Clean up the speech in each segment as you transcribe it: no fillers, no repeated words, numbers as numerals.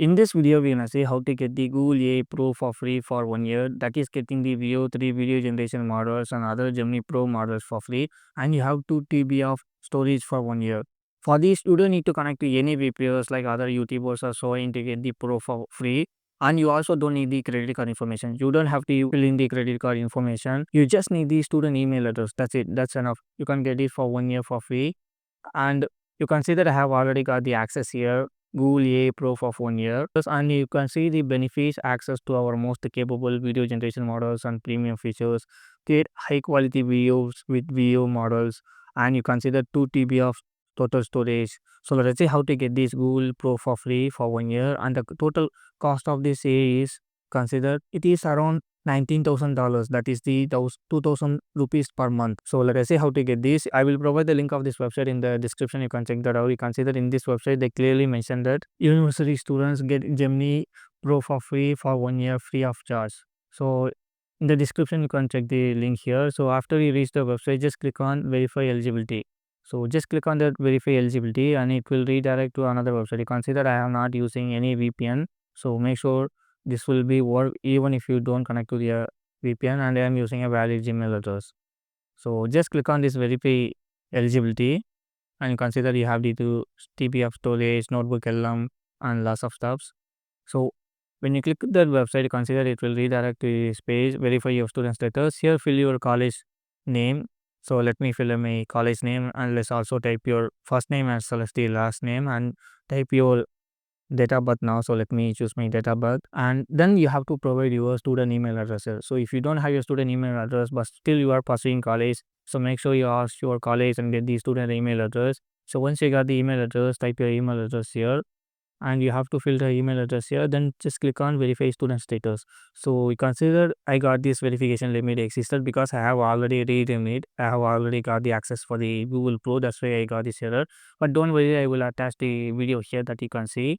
In this video, we're gonna see how to get the Google AI Pro for free for 1 year. That is getting the Veo 3 video generation models and other Gemini Pro models for free. And you have 2 TB of storage for 1 year. For this, you don't need to connect to any VPNs like other YouTubers or so to get the Pro for free. And you also don't need the credit card information. You don't have to fill in the credit card information. You just need the student email address. That's it. That's enough. You can get it for 1 year for free. And you can see that I have already got the access here. Google AI Pro for 1 year. And you can see the benefits access to our most capable video generation models and premium features, create high quality videos with video models, and you consider 2 TB of total storage. So let's see how to get this Google Pro for free for 1 year. And the total cost of this AI is considered it is around $19,000. That is the 2,000 rupees per month. So let us see how to get this. I will provide the link of this website in the description. You can check that out. You can see that in this website they clearly mentioned that university students get Gemini Pro for free for 1 year free of charge. So in the description you can check the link here. So after you reach the website, just click on verify eligibility. So just click on that verify eligibility and it will redirect to another website. You can see that I am not using any VPN. So make sure this will be work even if you don't connect to the VPN, and I am using a valid Gmail address. So just click on this verify eligibility and you can see that you have the 2 TB of storage, notebook LM and lots of stuffs. So when you click that website, you can see that it will redirect to this page, verify your student status. Here fill your college name. So let me fill in my college name and let's also type your first name as well as the last name and type your date of birth now. So let me choose my date of birth, and then you have to provide your student email address. So if you don't have your student email address but still you are pursuing college, so make sure you ask your college and get the student email address. So once you got the email address, type your email address here and you have to fill the email address here, then just click on verify student status. So you consider I got this verification limit existed because I have already redeemed it. I have already got the access for the Google Pro, that's why I got this error. But don't worry, I will attach the video here that you can see.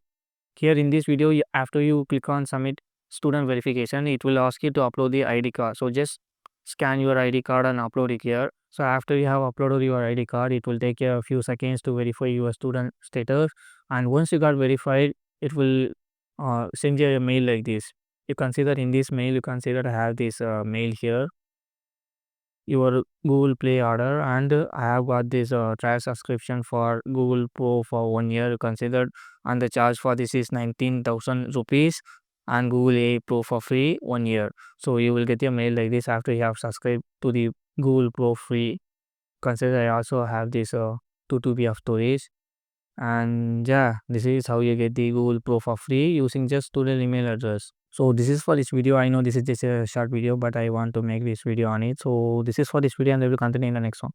Here in this video, after you click on submit student verification, it will ask you to upload the ID card. So just scan your ID card and upload it here. So after you have uploaded your ID card, it will take you a few seconds to verify your student status. And once you got verified, it will send you a mail like this. You can see that in this mail, you can see that I have this mail here, your Google Play order, and I have got this trial subscription for Google Pro for 1 year considered, and the charge for this is 19,000 rupees and Google AI Pro for free 1 year. So you will get your mail like this after you have subscribed to the Google Pro free. Consider I also have this 2 TB of storage, and yeah, this is how you get the Google Pro for free using just student email address. So this is for this video. I know this is just a short video, but I want to make this video on it. So this is for this video and I will continue in the next one.